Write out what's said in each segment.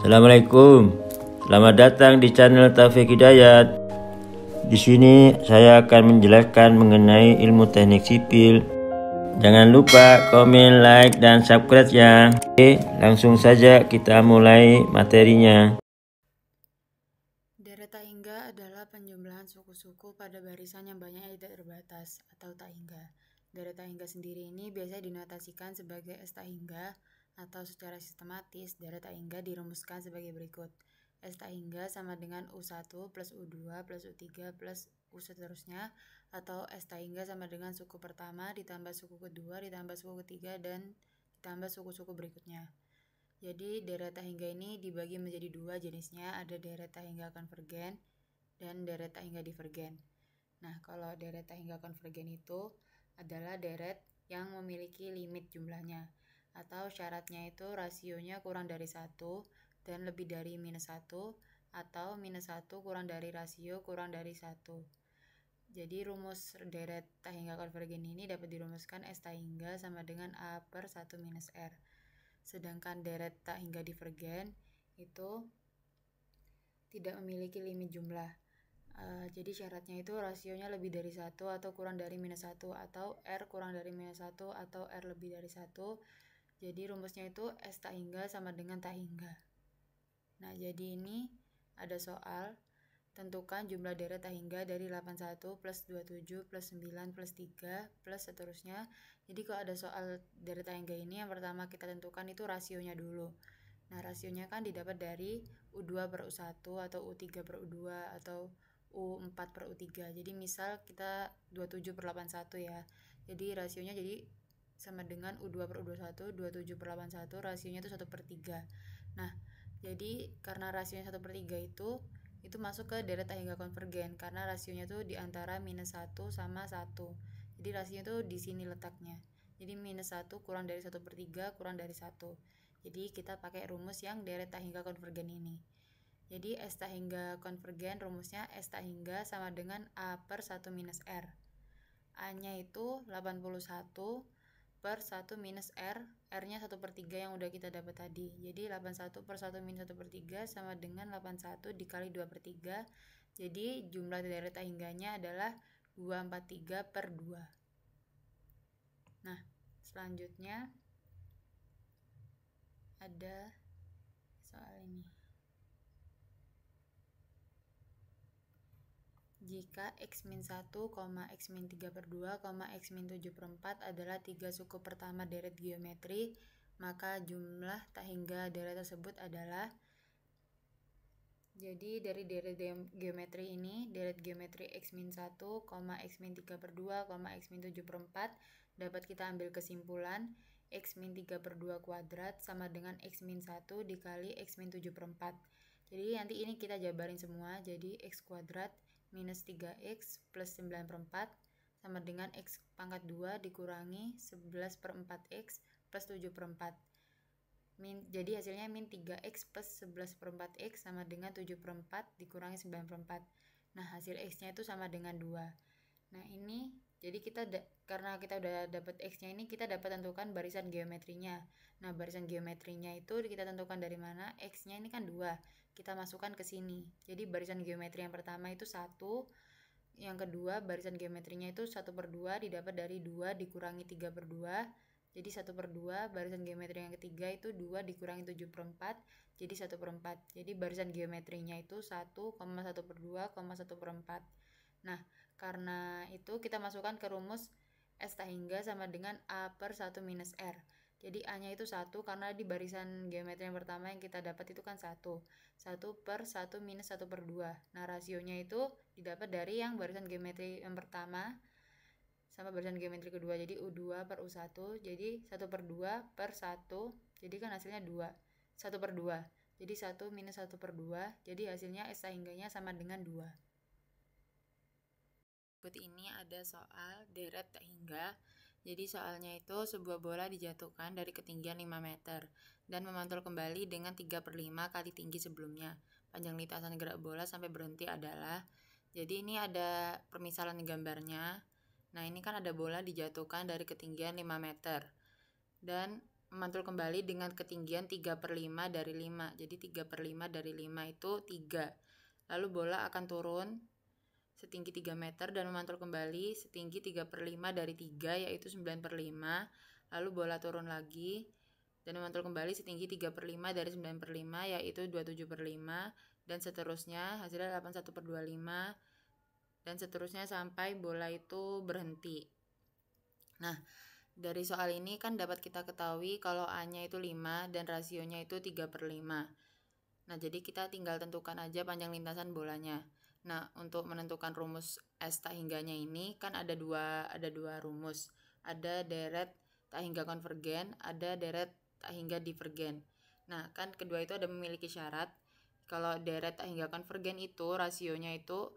Assalamualaikum. Selamat datang di channel Taufik Hidayat. Di sini saya akan menjelaskan mengenai ilmu teknik sipil. Jangan lupa komen, like, dan subscribe ya. Oke, langsung saja kita mulai materinya. Deret tahingga adalah penjumlahan suku-suku pada barisan yang banyaknya tidak terbatas atau tahingga. Deret tahingga sendiri ini biasanya dinotasikan sebagai S tahingga atau secara sistematis deret tahingga dirumuskan sebagai berikut. S tahingga sama dengan U1 plus U2 plus U3 plus U seterusnya, atau S tahingga sama dengan suku pertama ditambah suku kedua ditambah suku ketiga dan ditambah suku-suku berikutnya. Jadi deret tahingga ini dibagi menjadi dua jenisnya, ada deret tahingga konvergen dan deret tahingga divergen. Nah, kalau deret tahingga konvergen itu adalah deret yang memiliki limit jumlahnya, atau syaratnya itu rasionya kurang dari 1 dan lebih dari minus 1, atau minus 1 kurang dari rasio kurang dari 1. Jadi rumus deret tahingga konvergen ini dapat dirumuskan S tahingga sama dengan A per 1 minus R. Sedangkan deret tahingga divergen itu tidak memiliki limit jumlah. Jadi syaratnya itu rasionya lebih dari 1 atau kurang dari minus 1, atau R kurang dari minus 1 atau R lebih dari 1. Jadi rumusnya itu S tahingga sama dengan tahingga. Nah, jadi ini ada soal. Tentukan jumlah deret tahingga dari 81 plus 27 plus 9 plus 3 plus seterusnya. Jadi kalau ada soal deret tahingga ini, yang pertama kita tentukan itu rasionya dulu. Nah, rasionya kan didapat dari U2 per U1 atau U3 per U2 atau U4 per U3. Jadi misal kita 27 per 81 ya. Jadi rasionya jadi sama dengan U2 per U21, 27 per 81, rasionya itu 1 per 3. Nah, jadi karena rasionya 1 per 3 itu masuk ke deret tahingga konvergen karena rasionya tuh di antara minus 1 sama 1. Jadi rasionya tuh di sini letaknya. Jadi minus 1 kurang dari 1 per 3 kurang dari 1. Jadi kita pakai rumus yang deret tahingga konvergen ini. Jadi S tahingga konvergen rumusnya S tahingga sama dengan A per 1 minus R. A-nya itu 81 per 1 minus R, R-nya 1 per 3 yang udah kita dapat tadi. Jadi 81 per 1 minus 1 per 3 sama dengan 81 dikali 2 per 3. Jadi jumlah deret tahingganya adalah 243 per 2. Nah, selanjutnya ada soal ini. Jika X-1, X-3 per 2, X-7 per 4 adalah 3 suku pertama deret geometri, maka jumlah tahingga deret tersebut adalah. Jadi dari deret geometri ini, deret geometri X-1, X-3 per 2, X-7 per 4, dapat kita ambil kesimpulan X-3 per 2 kuadrat sama dengan X-1 dikali X-7 per 4. Jadi nanti ini kita jabarin semua, jadi X kuadrat minus 3x plus 9 per 4 sama dengan x pangkat 2 dikurangi 11 per 4x plus 7 per 4. Jadi hasilnya min 3x plus 11 per 4x sama dengan 7 per 4 dikurangi 9 per 4. Nah, hasil x-nya itu sama dengan 2. Nah, ini jadi karena kita udah dapat x-nya ini, kita dapat tentukan barisan geometrinya. Nah, barisan geometrinya itu kita tentukan dari mana? X-nya ini kan 2. Kita masukkan ke sini. Jadi barisan geometri yang pertama itu 1, yang kedua barisan geometrinya itu 1 per 2 didapat dari 2 dikurangi 3 per 2, jadi 1 per 2. Barisan geometri yang ketiga itu 2 dikurangi 7 per 4, jadi 1 per 4. Jadi barisan geometrinya itu 1, 1 per 2, 1 per 4. Nah, karena itu kita masukkan ke rumus S tahingga sama dengan A per 1 minus R. Jadi A-nya itu 1 karena di barisan geometri yang pertama yang kita dapat itu kan 1. 1 per 1 minus 1 per 2. Nah, rasionya itu didapat dari yang barisan geometri yang pertama sama barisan geometri kedua. Jadi U2 per U1. Jadi 1 per 2 per 1. Jadi kan hasilnya 2. 1 per 2. Jadi 1 minus 1 per 2. Jadi hasilnya S tahingganya sama dengan 2. Berikut ini ada soal deret tahingga. Jadi soalnya itu sebuah bola dijatuhkan dari ketinggian 5 meter dan memantul kembali dengan 3 per 5 kali tinggi sebelumnya. Panjang lintasan gerak bola sampai berhenti adalah. Jadi ini ada permisalan gambarnya. Nah, ini kan ada bola dijatuhkan dari ketinggian 5 meter dan memantul kembali dengan ketinggian 3/5 dari 5. Jadi 3/5 dari 5 itu 3. Lalu bola akan turun setinggi 3 meter dan memantul kembali setinggi 3/5 dari 3, yaitu 9/5. Lalu bola turun lagi dan memantul kembali setinggi 3/5 dari 9/5, yaitu 27/5, dan seterusnya, hasilnya 81/25, dan seterusnya sampai bola itu berhenti. Nah, dari soal ini kan dapat kita ketahui kalau A-nya itu 5 dan rasionya itu 3/5. Nah, jadi kita tinggal tentukan aja panjang lintasan bolanya. Nah, untuk menentukan rumus S tak hingganya ini kan ada dua rumus. Ada deret tak hingga konvergen, ada deret tak hingga divergen. Nah, kan kedua itu ada memiliki syarat. Kalau deret tak hingga konvergen itu rasionya itu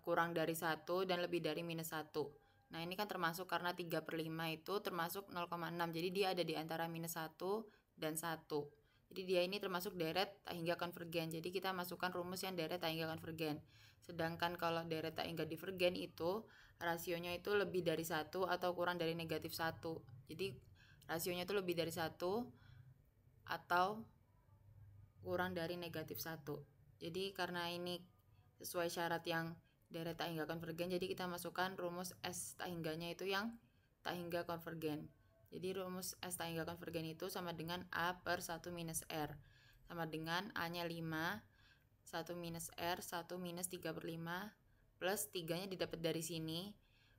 kurang dari 1 dan lebih dari -1. Nah, ini kan termasuk karena 3/5 itu termasuk 0,6. Jadi dia ada di antara -1 dan 1. Jadi dia ini termasuk deret tak hingga konvergen. Jadi kita masukkan rumus yang deret tak hingga konvergen. Sedangkan kalau deret tak hingga divergen itu rasionya itu lebih dari 1 atau kurang dari -1. Jadi rasionya itu lebih dari 1 atau kurang dari -1. Jadi karena ini sesuai syarat yang deret tak hingga konvergen, jadi kita masukkan rumus S tak hingganya itu yang tak hingga konvergen. Jadi rumus S tak hingga konvergen itu sama dengan A per 1 minus R. Sama dengan A-nya 5, 1 minus R, 1 minus 3/5, plus 3-nya didapat dari sini,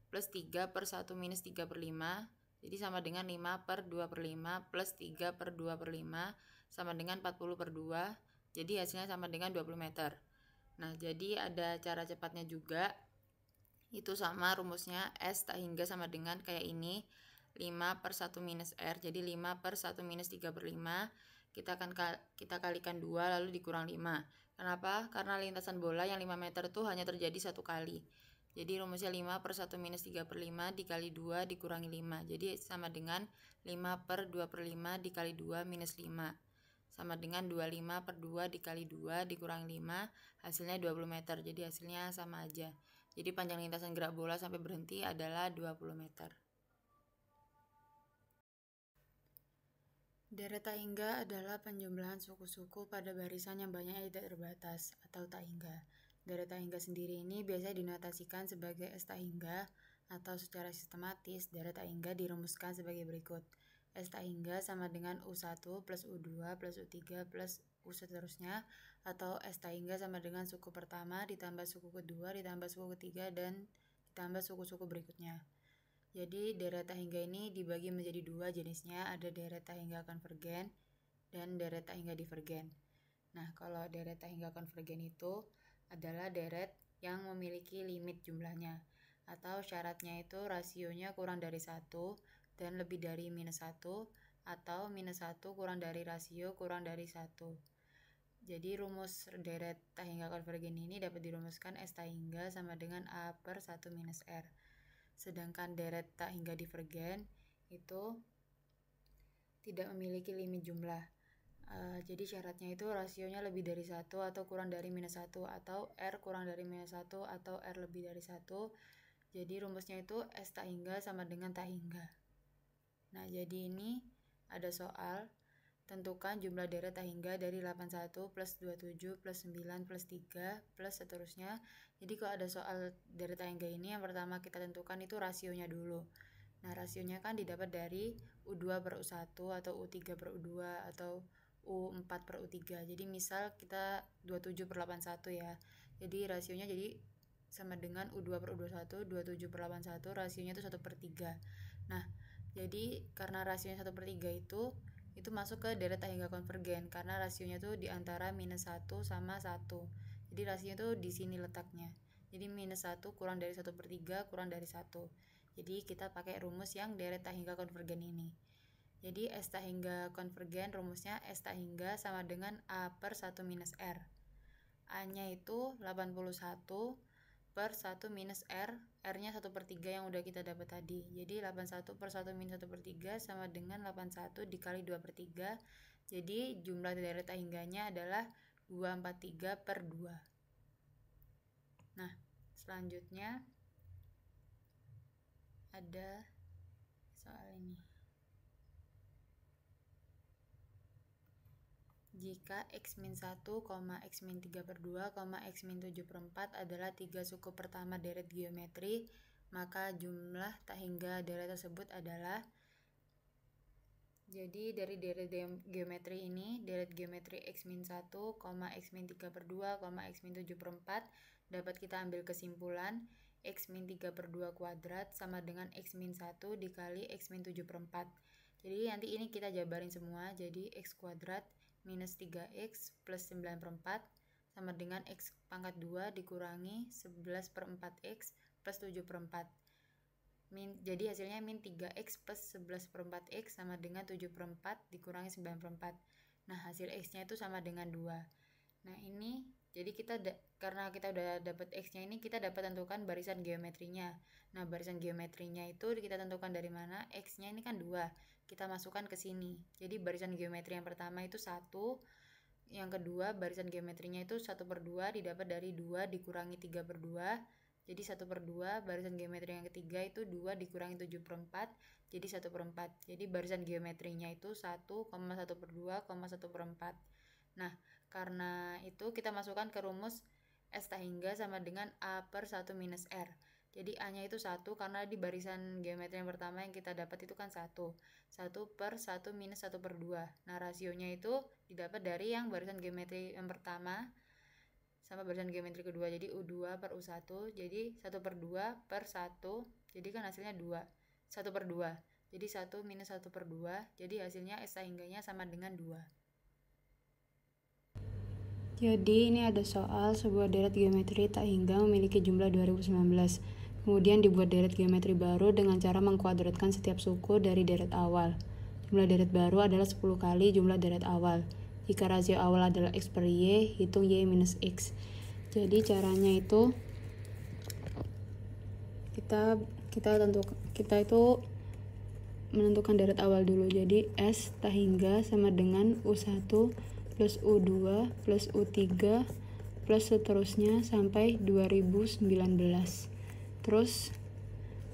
plus 3 per 1 minus 3/5, jadi sama dengan 5 per 2/5, plus 3 per 2/5, sama dengan 40/2, jadi hasilnya sama dengan 20 meter. Nah, jadi ada cara cepatnya juga, itu sama rumusnya S tak hingga sama dengan kayak ini, 5 per 1 minus R, jadi 5 per 1 minus 3/5, kita kalikan 2 lalu dikurang 5. Kenapa? Karena lintasan bola yang 5 meter itu hanya terjadi satu kali. Jadi rumusnya 5 per 1 minus 3/5 dikali 2 dikurangi 5. Jadi sama dengan 5 per 2/5 dikali 2 minus 5. Sama dengan 25 per 2 dikali 2 dikurangi 5, hasilnya 20 meter. Jadi hasilnya sama aja. Jadi panjang lintasan gerak bola sampai berhenti adalah 20 meter. Deret tak hingga adalah penjumlahan suku-suku pada barisan yang banyaknya tidak terbatas atau tak hingga. Deret tak hingga sendiri ini biasanya dinotasikan sebagai S tak hingga, atau secara sistematis deret tak hingga dirumuskan sebagai berikut. S tak hingga sama dengan U1 plus U2 plus U3 plus U seterusnya, atau S tak hingga sama dengan suku pertama ditambah suku kedua ditambah suku ketiga dan ditambah suku-suku berikutnya. Jadi deret tak hingga ini dibagi menjadi dua jenisnya, ada deret tak hingga konvergen dan deret tak hingga divergen. Nah, kalau deret tak hingga konvergen itu adalah deret yang memiliki limit jumlahnya, atau syaratnya itu rasionya kurang dari 1 dan lebih dari -1, atau -1 kurang dari rasio kurang dari 1. Jadi rumus deret tak hingga konvergen ini dapat dirumuskan S tak hingga sama dengan A per 1 minus R. Sedangkan deret tak hingga divergen itu tidak memiliki limit jumlah. Jadi syaratnya itu rasionya lebih dari 1 atau kurang dari -1, atau R kurang dari -1 atau R lebih dari 1. Jadi rumusnya itu S tak hingga sama dengan tak hingga. Nah, jadi ini ada soal, tentukan jumlah deret tak hingga dari 81 plus 27 plus 9 plus 3 plus seterusnya. Jadi kalau ada soal deret tak hingga ini, yang pertama kita tentukan itu rasionya dulu. Nah, rasionya kan didapat dari U2 per U1 atau U3 per U2 atau U4 per U3. Jadi misal kita 27 per 81 ya. Jadi rasionya jadi sama dengan U2 per U21, 27 per 81, rasionya itu 1/3. Nah, jadi karena rasionya 1/3 itu masuk ke deret tak hingga konvergen karena rasionya tuh di antara -1 sama 1. Jadi rasionya tuh di sini letaknya. Jadi -1 kurang dari 1/3 kurang dari 1. Jadi kita pakai rumus yang deret tak hingga konvergen ini. Jadi S tak hingga konvergen rumusnya S tak hingga sama dengan A per 1 minus R. A-nya itu 81 per 1 minus R, R-nya 1/3 yang udah kita dapat tadi. Jadi 81 per 1 minus 1/3 sama dengan 81 dikali 2/3. Jadi jumlah deret tak hingganya adalah 243 per 2. Nah, selanjutnya ada soal ini. jika x-1, x-3/2, x-7/4 adalah 3 suku pertama deret geometri, maka jumlah tak hingga deret tersebut adalah. Jadi dari deret geometri ini, deret geometri x-1, x-3/2, x-7/4 dapat kita ambil kesimpulan x-3/2 kuadrat sama dengan x-1 dikali x-7/4. Jadi nanti ini kita jabarin semua, jadi x kuadrat minus 3x plus 9/4 sama dengan x pangkat 2 dikurangi 11/4x plus 7/4. Jadi hasilnya min 3x plus 11/4x sama dengan 7/4 dikurangi 9/4. Nah hasil x nya itu sama dengan 2. Nah ini jadi karena kita udah dapat x nya ini, kita dapat tentukan barisan geometrinya. Nah barisan geometrinya itu kita tentukan dari mana? X nya ini kan 2, kita masukkan ke sini. Jadi barisan geometri yang pertama itu 1, yang kedua barisan geometrinya itu 1/2 didapat dari 2 dikurangi 3/2. Jadi 1/2, barisan geometri yang ketiga itu 2 dikurangi 7/4, jadi 1/4. Jadi barisan geometrinya itu 1,1/2, 1/4. Nah, karena itu kita masukkan ke rumus S tak hingga sama dengan A per 1 minus R. Jadi A-nya itu 1 karena di barisan geometri yang pertama yang kita dapat itu kan 1. 1 per 1 minus 1/2. Nah, rasionya itu didapat dari yang barisan geometri yang pertama sama barisan geometri kedua, jadi U2 per U1, jadi 1/2 per 1, jadi kan hasilnya 2, 1/2, jadi 1 minus 1/2, jadi hasilnya S tak hingganya sama dengan 2. Jadi ini ada soal sebuah deret geometri tak hingga memiliki jumlah 2019. Kemudian dibuat deret geometri baru dengan cara mengkuadratkan setiap suku dari deret awal. Jumlah deret baru adalah 10 kali jumlah deret awal. Jika rasio awal adalah x per y, hitung y minus x. Jadi caranya itu kita itu menentukan deret awal dulu. Jadi S tak hingga sama dengan U1 plus U2 plus U3 plus seterusnya sampai 2019. Terus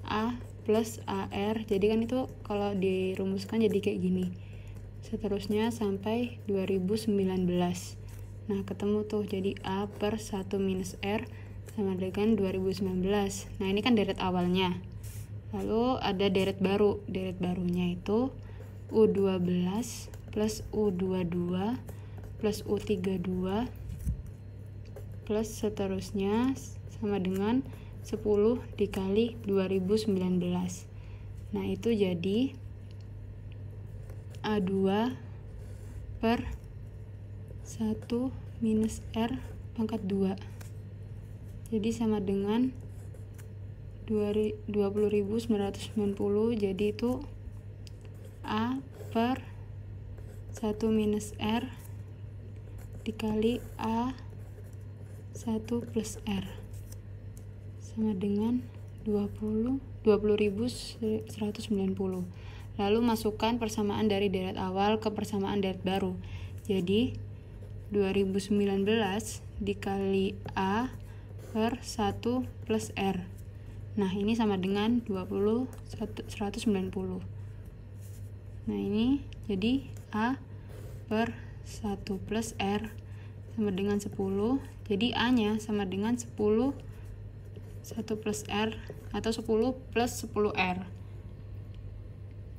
A plus AR, jadi kan itu kalau dirumuskan jadi kayak gini. Seterusnya sampai 2019. Nah, ketemu tuh, jadi A per 1 minus R sama dengan 2019. Nah, ini kan deret awalnya. Lalu ada deret baru. Deret barunya itu U12 plus U22 plus U32 plus seterusnya sama dengan 10 dikali 2019. Nah, itu jadi A2 per 1 minus R pangkat 2. Jadi sama dengan 20.990. Jadi itu A per 1 minus R dikali A1 plus R sama dengan 20.190. Lalu masukkan persamaan dari deret awal ke persamaan deret baru. Jadi 2019 dikali A per 1 plus R. Nah, ini sama dengan 190. Nah, ini jadi A per 1 plus R sama dengan 10. Jadi A-nya sama dengan 10 1 plus R atau 10 plus 10R.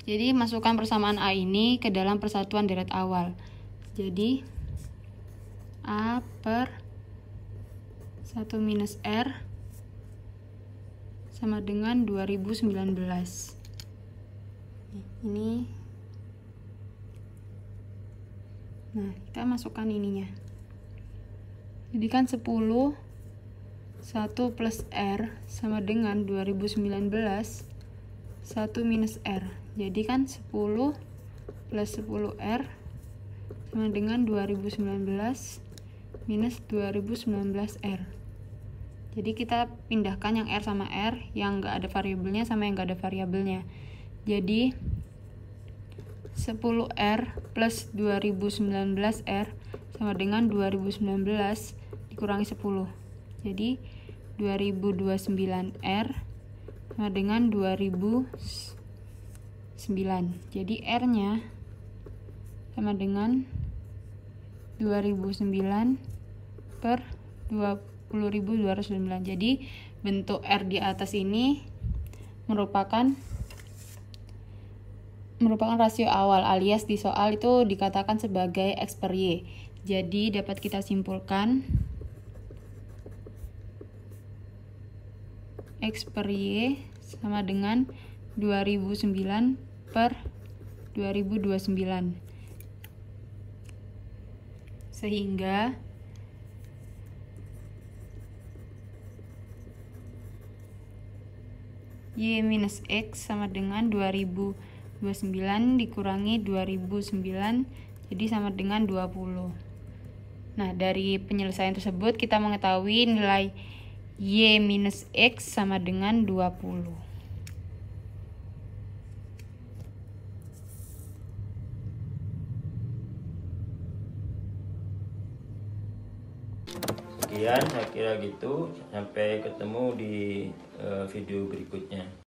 Jadi masukkan persamaan A ini ke dalam persatuan deret awal. Jadi A per 1 minus R sama dengan 2019. Ini. Nah, kita masukkan ininya. Jadi kan 10 1 plus R sama dengan 2019 1 minus R. Jadi kan 10 plus 10R sama dengan 2019 minus 2019R. Jadi kita pindahkan yang R sama R, yang nggak ada variabelnya sama yang nggak ada variabelnya. Jadi 10R plus 2019R sama dengan 2019 dikurangi 10. Jadi 2029R sama dengan 2009. Jadi R-nya sama dengan 2009 per 20.209. Jadi bentuk R di atas ini merupakan rasio awal, alias di soal itu dikatakan sebagai X per Y. Jadi dapat kita simpulkan X per Y sama dengan 2009 per 2029. Sehingga Y minus X sama dengan 2029 dikurangi 2009, jadi sama dengan 20. Nah, dari penyelesaian tersebut kita mengetahui nilai Y minus X sama dengan 20. Sekian, saya kira gitu. Sampai ketemu di video berikutnya.